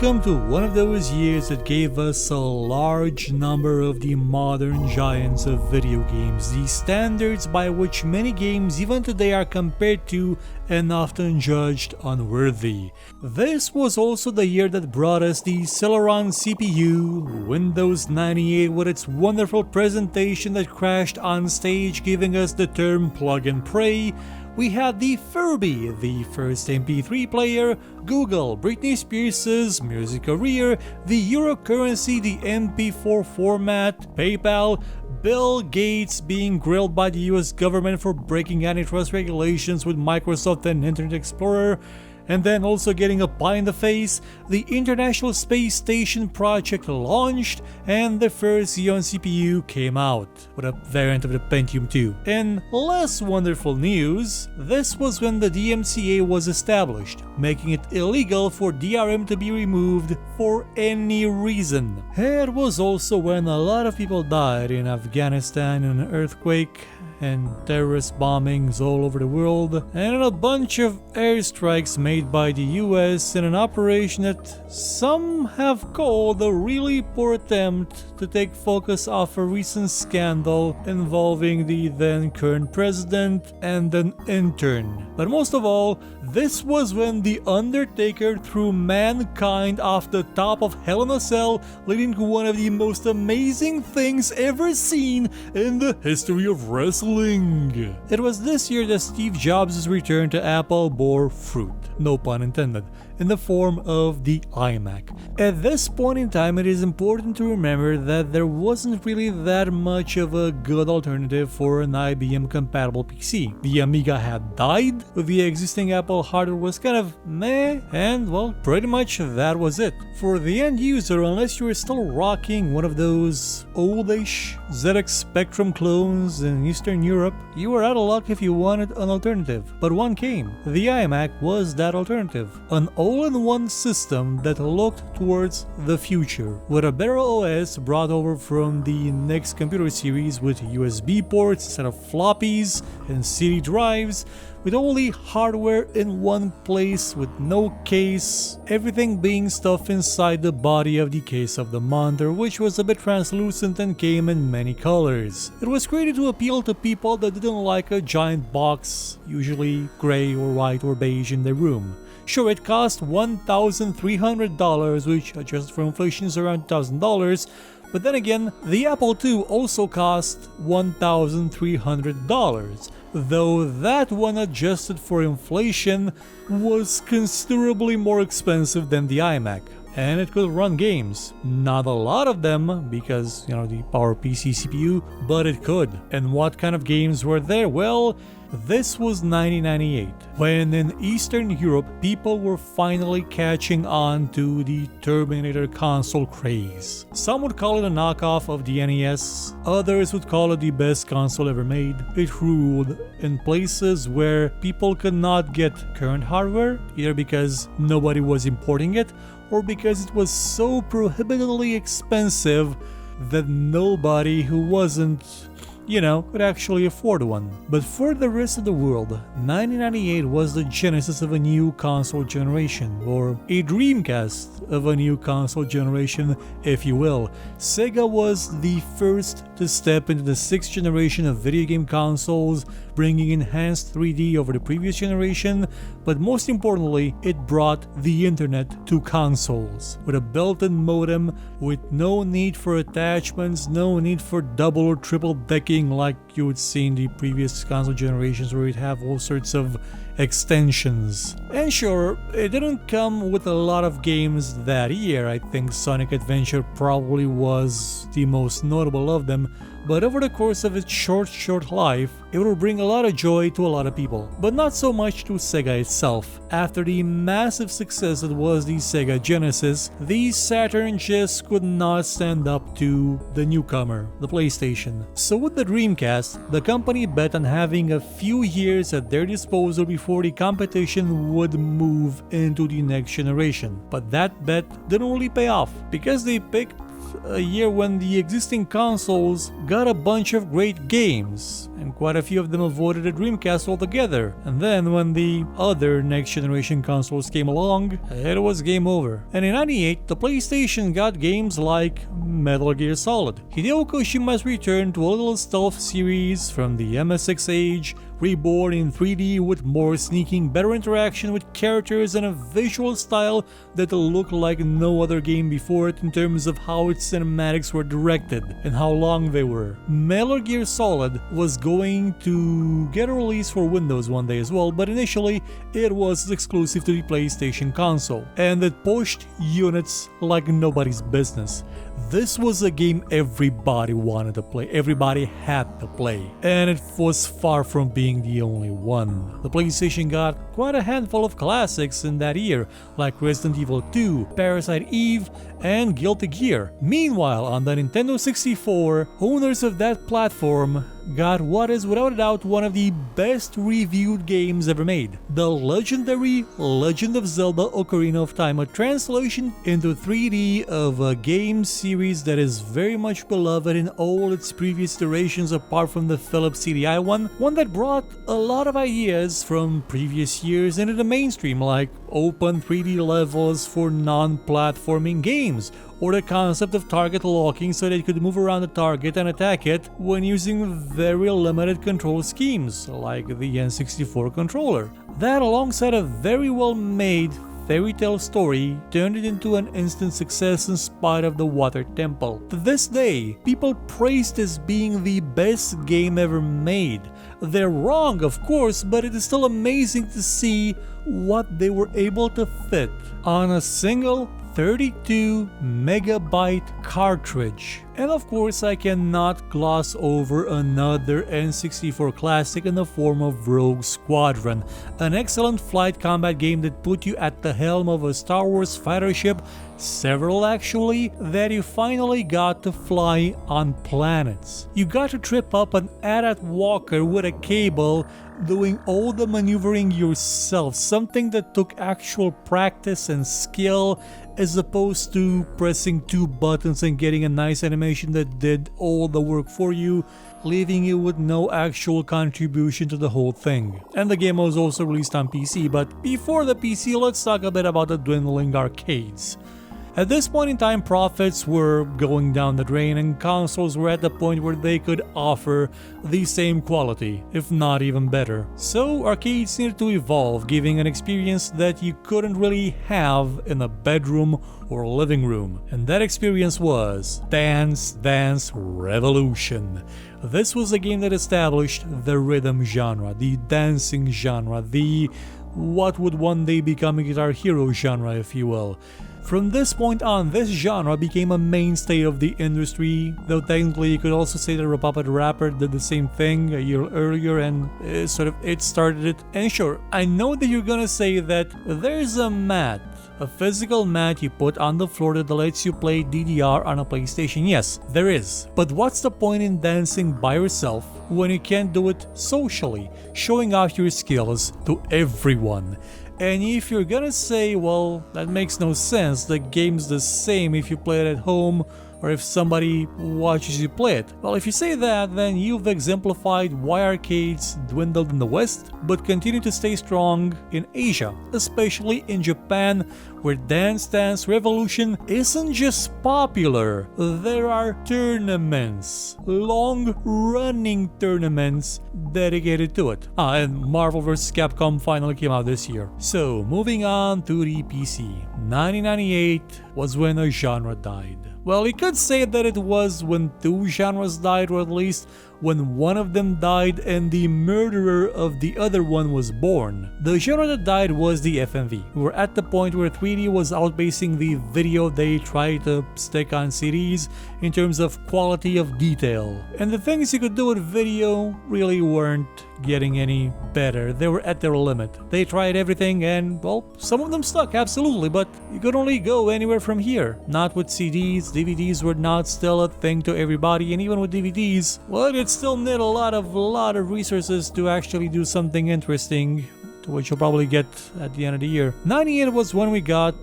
welcome to one of those years that gave us a large number of the modern giants of video games, the standards by which many games even today are compared to and often judged unworthy. This was also the year that brought us the Celeron CPU, Windows 98 with its wonderful presentation that crashed on stage giving us the term plug and pray. We had the Furby, the first MP3 player, Google, Britney Spears' music career, the Euro currency, the MP4 format, PayPal, Bill Gates being grilled by the US government for breaking antitrust regulations with Microsoft and Internet Explorer, and then also getting a pie in the face, the International Space Station project launched, and the first Xeon CPU came out, with a variant of the Pentium 2. In less wonderful news, this was when the DMCA was established, making it illegal for DRM to be removed for any reason. It was also when a lot of people died in Afghanistan in an earthquake, and terrorist bombings all over the world, and a bunch of airstrikes made by the US in an operation that some have called a really poor attempt to take focus off a recent scandal involving the then current president and an intern. But most of all, this was when The Undertaker threw mankind off the top of Hell in a Cell, leading to one of the most amazing things ever seen in the history of wrestling. It was this year that Steve Jobs' return to Apple bore fruit, no pun intended, in the form of the iMac. At this point in time, it is important to remember that there wasn't really that much of a good alternative for an IBM compatible PC. The Amiga had died, the existing Apple hardware was kind of meh, and well, pretty much that was it. For the end user, unless you were still rocking one of those oldish ZX Spectrum clones in Eastern Europe, you were out of luck if you wanted an alternative. But one came. The iMac was that alternative. An all-in-one system that looked towards the future, with a better OS brought over from the next computer series with USB ports instead of floppies and CD drives, with only hardware in one place with no case, everything being stuffed inside the body of the case of the monitor, which was a bit translucent and came in many colors. It was created to appeal to people that didn't like a giant box, usually gray or white or beige, in their room. Sure, it cost $1,300, which adjusted for inflation is around $1,000, but then again, the Apple II also cost $1,300, though that one adjusted for inflation was considerably more expensive than the iMac. And it could run games. Not a lot of them, because, the PowerPC CPU, but it could. And what kind of games were there? Well, this was 1998, when in Eastern Europe people were finally catching on to the Terminator console craze. Some would call it a knockoff of the NES, others would call it the best console ever made. It ruled in places where people could not get current hardware, either because nobody was importing it, or because it was so prohibitively expensive that nobody who wasn't could actually afford one. But for the rest of the world, 1998 was the genesis of a new console generation, or a Dreamcast of a new console generation, if you will. Sega was the first to step into the 6th generation of video game consoles, bringing enhanced 3D over the previous generation, but most importantly, it brought the internet to consoles, with a built-in modem, with no need for attachments, no need for double or triple decking like you would see in the previous console generations, where you'd have all sorts of extensions. And sure, it didn't come with a lot of games that year. I think Sonic Adventure probably was the most notable of them, but over the course of its short life, it will bring a lot of joy to a lot of people, but not so much to Sega itself. After the massive success that was the Sega Genesis, the Saturn just could not stand up to the newcomer, the PlayStation. So with the Dreamcast, the company bet on having a few years at their disposal before the competition would move into the next generation. But that bet didn't really pay off, because they picked a year when the existing consoles got a bunch of great games, and quite a few of them avoided the Dreamcast altogether. And then when the other next generation consoles came along, it was game over. And in '98, the PlayStation got games like Metal Gear Solid, Hideo Koshima's return to a little stealth series from the MSX age, reborn in 3D with more sneaking, better interaction with characters, and a visual style that looked like no other game before it in terms of how its cinematics were directed and how long they were. Metal Gear Solid was going to get a release for Windows one day as well, but initially it was exclusive to the PlayStation console, and it pushed units like nobody's business. This was a game everybody wanted to play, everybody had to play, and it was far from being the only one. The PlayStation got quite a handful of classics in that year, like Resident Evil 2, Parasite Eve, and Guilty Gear. Meanwhile, on the Nintendo 64, owners of that platform got what is without a doubt one of the best reviewed games ever made. The legendary Legend of Zelda Ocarina of Time, a translation into 3D of a game series that is very much beloved in all its previous iterations apart from the Philips CDI one that brought a lot of ideas from previous years into the mainstream, like open 3D levels for non-platforming games, or the concept of target locking so that you could move around the target and attack it when using very limited control schemes, like the N64 controller. That, alongside a very well made fairy tale story, turned it into an instant success in spite of the Water Temple. To this day, people praised it as being the best game ever made. They're wrong, of course, but it is still amazing to see what they were able to fit on a single 32 megabyte cartridge. And of course, I cannot gloss over another N64 classic in the form of Rogue Squadron, an excellent flight combat game that put you at the helm of a Star Wars fighter ship, several actually, that you finally got to fly on planets. You got to trip up an AT-AT walker with a cable, doing all the maneuvering yourself, something that took actual practice and skill as opposed to pressing two buttons and getting a nice animation that did all the work for you, leaving you with no actual contribution to the whole thing. And the game was also released on PC, but before the PC, let's talk a bit about the dwindling arcades. At this point in time, profits were going down the drain and consoles were at the point where they could offer the same quality, if not even better. So arcades needed to evolve, giving an experience that you couldn't really have in a bedroom or living room. And that experience was Dance Dance Revolution. This was a game that established the rhythm genre, the dancing genre, the what would one day become a Guitar Hero genre, if you will. From this point on, this genre became a mainstay of the industry, though technically you could also say that Republic Rapper did the same thing a year earlier and it started it. And sure, I know that you're gonna say that there's a mat, a physical mat you put on the floor that lets you play DDR on a PlayStation. Yes, there is. But what's the point in dancing by yourself when you can't do it socially, showing off your skills to everyone? And if you're gonna say, well, that makes no sense, the game's the same if you play it at home or if somebody watches you play it. Well, if you say that, then you've exemplified why arcades dwindled in the West, but continue to stay strong in Asia, especially in Japan, where Dance Dance Revolution isn't just popular, there are tournaments, long-running tournaments dedicated to it. And Marvel vs. Capcom finally came out this year. So, moving on to the PC. 1998 was when a genre died. Well, you could say that it was when two genres died, or at least when one of them died and the murderer of the other one was born. The genre that died was the FMV. We were at the point where 3D was outpacing the video they tried to stick on CDs in terms of quality of detail. And the things you could do with video really weren't getting any better. They were at their limit. They tried everything and, well, some of them stuck, absolutely, but you could only go anywhere from here. Not with CDs, DVDs were not still a thing to everybody, and even with DVDs, well, it still need a lot of resources to actually do something interesting, which you'll probably get at the end of the year. 98 was when we got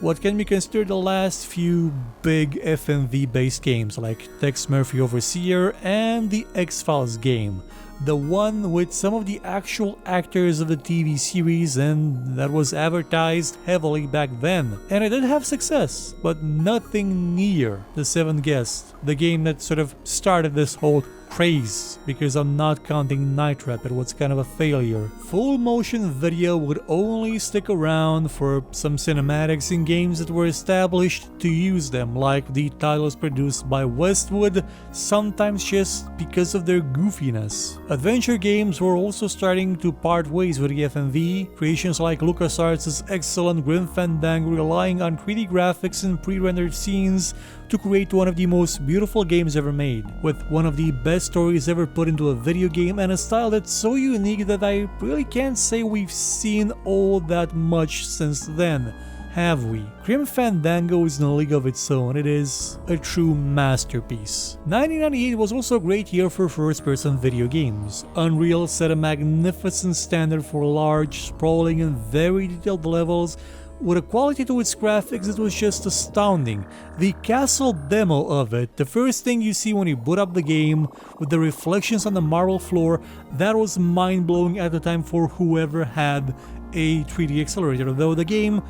what can be considered the last few big FMV based games like Tex Murphy Overseer and the X-Files game. The one with some of the actual actors of the TV series, and that was advertised heavily back then. And it did have success, but nothing near The Seventh Guest, the game that sort of started this whole craze, because I'm not counting Night Trap, it was kind of a failure. Full motion video would only stick around for some cinematics in games that were established to use them, like the titles produced by Westwood, sometimes just because of their goofiness. Adventure games were also starting to part ways with the FMV, creations like LucasArts' excellent Grim Fandango relying on 3D graphics and pre-rendered scenes to create one of the most beautiful games ever made, with one of the best stories ever put into a video game and a style that's so unique that I really can't say we've seen all that much since then, have we? Grim Fandango is in a league of its own. It is a true masterpiece. 1998 was also a great year for first-person video games. Unreal set a magnificent standard for large, sprawling and very detailed levels with a quality to its graphics that was just astounding. The castle demo of it, the first thing you see when you boot up the game, with the reflections on the marble floor, that was mind-blowing at the time for whoever had a 3D accelerator, though the game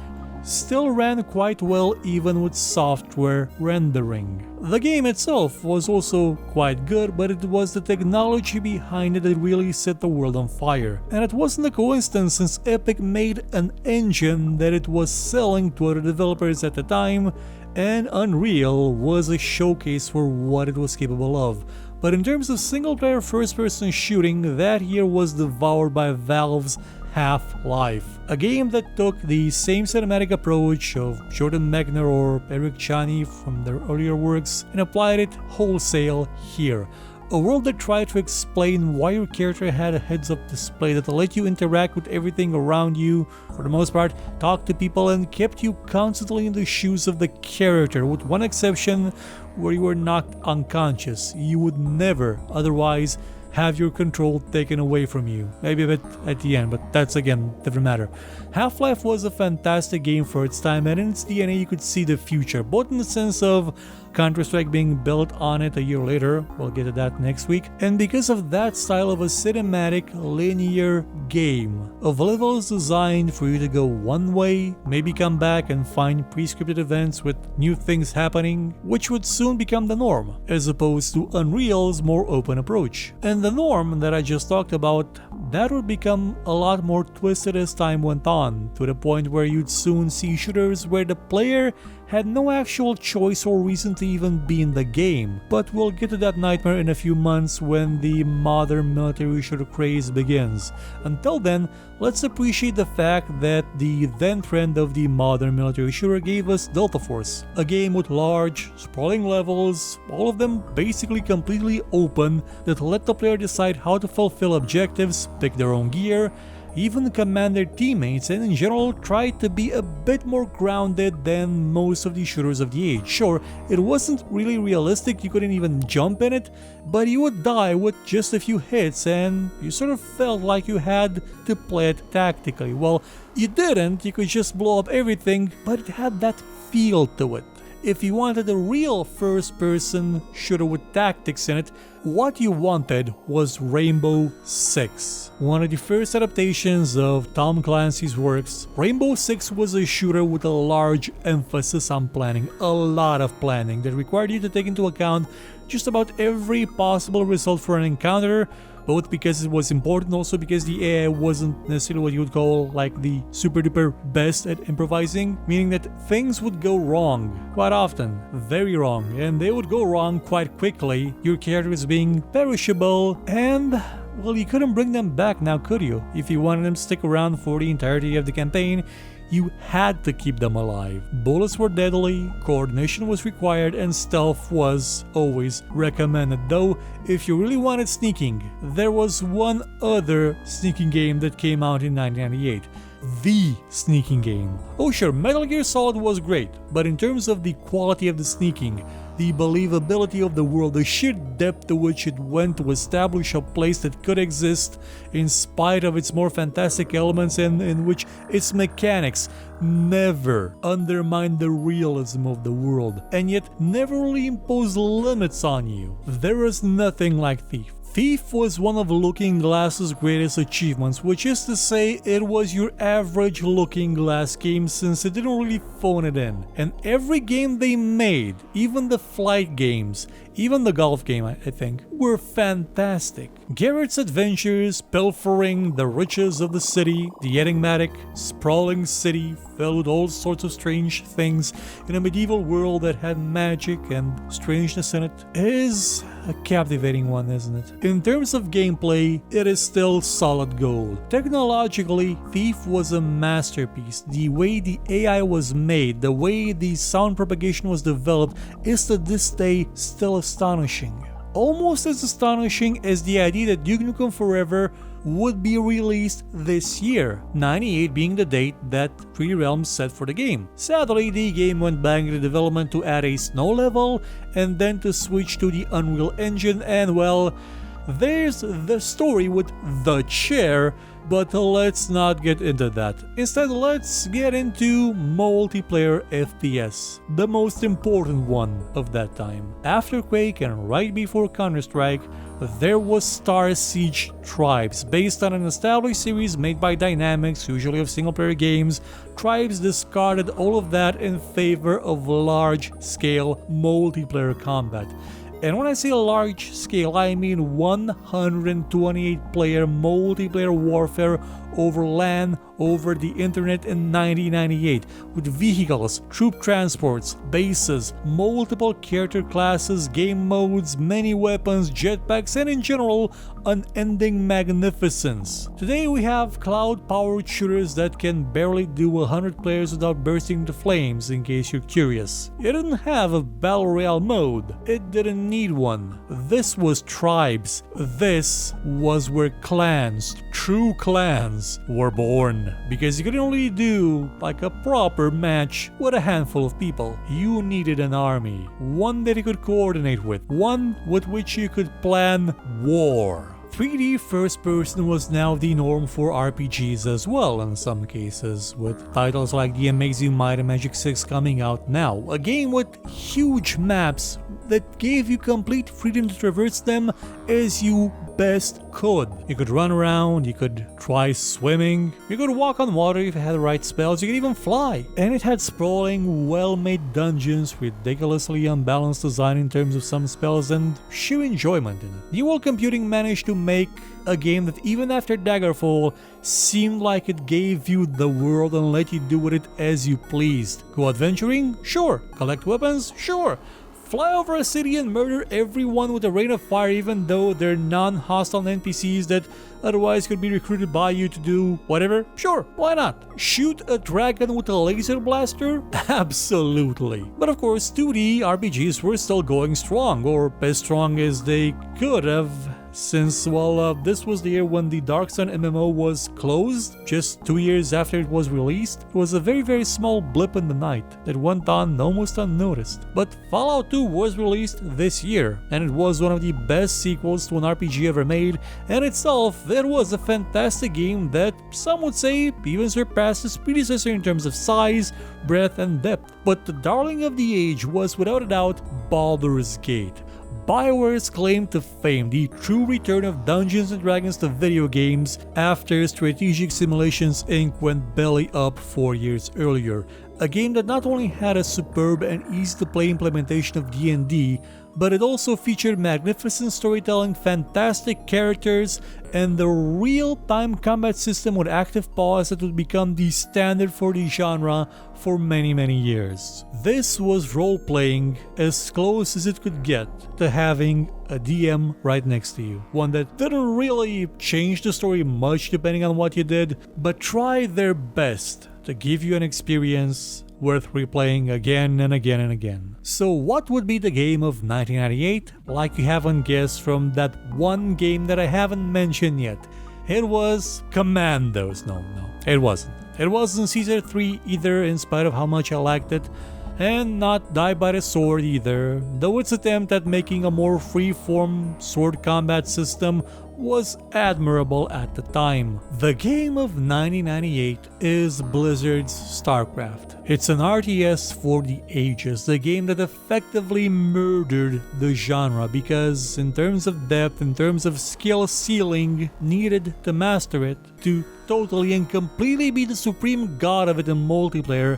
still ran quite well even with software rendering. The game itself was also quite good, but it was the technology behind it that really set the world on fire. And it wasn't a coincidence, since Epic made an engine that it was selling to other developers at the time, and Unreal was a showcase for what it was capable of. But in terms of single-player first-person shooting, that year was devoured by Valve's Half-Life, a game that took the same cinematic approach of Jordan Mechner or Eric Chani from their earlier works and applied it wholesale here. A world that tried to explain why your character had a heads-up display that let you interact with everything around you, for the most part, talk to people, and kept you constantly in the shoes of the character, with one exception where you were knocked unconscious. You would never otherwise have your control taken away from you. Maybe a bit at the end, but that's again different matter. Half-Life was a fantastic game for its time, and in its DNA you could see the future, both in the sense of Counter-Strike being built on it a year later, we'll get to that next week, and because of that style of a cinematic, linear game, of levels designed for you to go one way, maybe come back and find pre-scripted events with new things happening, which would soon become the norm, as opposed to Unreal's more open approach. And the norm that I just talked about, that would become a lot more twisted as time went on, to the point where you'd soon see shooters where the player had no actual choice or reason to even be in the game. But we'll get to that nightmare in a few months when the modern military shooter craze begins. Until then, let's appreciate the fact that the then trend of the modern military shooter gave us Delta Force, a game with large, sprawling levels, all of them basically completely open, that let the player decide how to fulfill objectives, pick their own gear, even command their teammates, and in general try to be a bit more grounded than most of the shooters of the age. Sure, it wasn't really realistic, you couldn't even jump in it, but you would die with just a few hits and you sort of felt like you had to play it tactically. Well, you didn't, you could just blow up everything, but it had that feel to it. If you wanted a real first-person shooter with tactics in it, what you wanted was Rainbow Six. One of the first adaptations of Tom Clancy's works, Rainbow Six was a shooter with a large emphasis on planning, a lot of planning that required you to take into account just about every possible result for an encounter, both because it was important, also because the AI wasn't necessarily what you would call like the super duper best at improvising, meaning that things would go wrong quite often, very wrong, and they would go wrong quite quickly, your characters being perishable, and well, you couldn't bring them back now, could you? If you wanted them to stick around for the entirety of the campaign, you had to keep them alive. Bullets were deadly, coordination was required, and stealth was always recommended. Though, if you really wanted sneaking, there was one other sneaking game that came out in 1998. The sneaking game. Oh sure, Metal Gear Solid was great, but in terms of the quality of the sneaking, the believability of the world, the sheer depth to which it went to establish a place that could exist in spite of its more fantastic elements, and in which its mechanics never undermined the realism of the world, and yet never really imposed limits on you. There is nothing like Thief. Thief was one of Looking Glass's greatest achievements, which is to say it was your average Looking Glass game since it didn't really phone it in. And every game they made, even the flight games, even the golf game I think, were fantastic. Garrett's adventures, pilfering the riches of the city, the enigmatic, sprawling city filled with all sorts of strange things in a medieval world that had magic and strangeness in it, is a captivating one, isn't it? In terms of gameplay, it is still solid gold. Technologically, Thief was a masterpiece. The way the AI was made, the way the sound propagation was developed is to this day still astonishing. Almost as astonishing as the idea that Duke Nukem Forever would be released this year, 98 being the date that 3D Realms set for the game. Sadly, the game went back into development to add a snow level and then to switch to the Unreal Engine, and well, there's the story with the chair, but let's not get into that. Instead, let's get into multiplayer FPS, the most important one of that time. After Quake and right before Counter-Strike, there was Star Siege Tribes, based on an established series made by Dynamics, usually of single-player games. Tribes discarded all of that in favor of large-scale multiplayer combat. And when I say large scale, I mean 128 player multiplayer warfare over LAN, over the internet in 1998, with vehicles, troop transports, bases, multiple character classes, game modes, many weapons, jetpacks, and in general, unending magnificence. Today we have cloud-powered shooters that can barely do 100 players without bursting into flames, in case you're curious. It didn't have a battle royale mode. It didn't need one. This was Tribes. This was where clans, true clans, were born. Because you could only do like a proper match with a handful of people. You needed an army, one that you could coordinate with, one with which you could plan war. 3D first person was now the norm for RPGs as well in some cases, with titles like The Amazing Might and Magic 6 coming out now. A game with huge maps that gave you complete freedom to traverse them as you best could. You could run around, you could try swimming, you could walk on water if you had the right spells, you could even fly. And it had sprawling, well-made dungeons, ridiculously unbalanced design in terms of some spells, and sheer enjoyment in it. New World Computing managed to make a game that even after Daggerfall seemed like it gave you the world and let you do with it as you pleased. Go adventuring? Sure. Collect weapons? Sure. Fly over a city and murder everyone with a rain of fire, even though they're non-hostile NPCs that otherwise could be recruited by you to do whatever? Sure, why not? Shoot a dragon with a laser blaster? Absolutely. But of course, 2D RPGs were still going strong, or as strong as they could have, since, well, this was the year when the Dark Sun MMO was closed, just 2 years after it was released. It was a very small blip in the night that went on almost unnoticed. But Fallout 2 was released this year, and it was one of the best sequels to an RPG ever made, and itself, it was a fantastic game that some would say even surpassed its predecessor in terms of size, breadth, and depth. But the darling of the age was without a doubt Baldur's Gate. BioWare's claim to fame, the true return of Dungeons & Dragons to video games after Strategic Simulations Inc. went belly up 4 years earlier. A game that not only had a superb and easy-to-play implementation of D&D, but it also featured magnificent storytelling, fantastic characters, and the real-time combat system with active pause that would become the standard for the genre for many years. This was role-playing as close as it could get to having a DM right next to you. One that didn't really change the story much depending on what you did, but tried their best to give you an experience worth replaying again and again and again. So what would be the game of 1998? Like you haven't guessed from that one game that I haven't mentioned yet. It was Commandos. No, it wasn't. It wasn't Caesar 3 either, in spite of how much I liked it. and not die by the sword either, though its attempt at making a more free-form sword combat system was admirable at the time. The game of 1998 is Blizzard's Starcraft. It's an RTS for the ages, the game that effectively murdered the genre because in terms of depth, in terms of skill ceiling needed to master it, to totally and completely be the supreme god of it in multiplayer,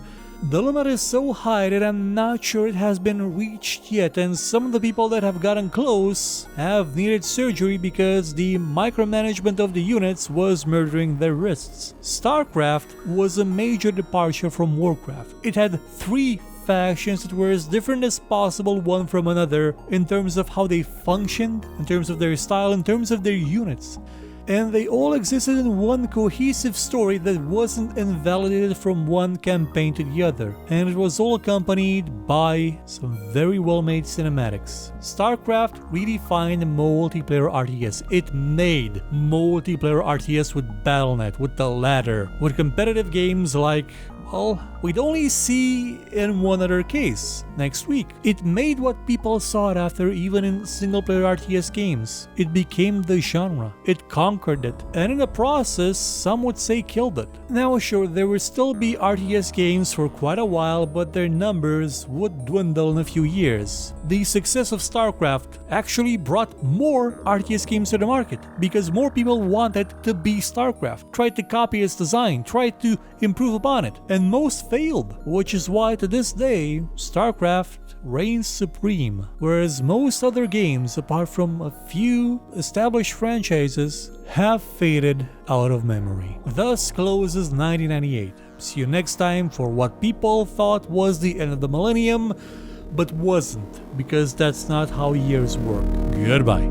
the limit is so high that I'm not sure it has been reached yet, and some of the people that have gotten close have needed surgery because the micromanagement of the units was murdering their wrists. StarCraft was a major departure from Warcraft. It had 3 factions that were as different as possible one from another in terms of how they functioned, in terms of their style, in terms of their units. And they all existed in one cohesive story that wasn't invalidated from one campaign to the other, and it was all accompanied by some very well-made cinematics. StarCraft redefined multiplayer RTS. It made multiplayer RTS with Battle.net, with the ladder, with competitive games like, well, we'd only see in one other case next week. It made what people sought after even in single-player RTS games. It became the genre. It conquered it, and in the process, some would say killed it. Now sure, there would still be RTS games for quite a while, but their numbers would dwindle in a few years. The success of StarCraft actually brought more RTS games to the market, because more people wanted to be StarCraft, tried to copy its design, tried to improve upon it, and most failed, which is why to this day, StarCraft reigns supreme, whereas most other games, apart from a few established franchises, have faded out of memory. Thus closes 1998. See you next time for what people thought was the end of the millennium, but wasn't, because that's not how years work. Goodbye.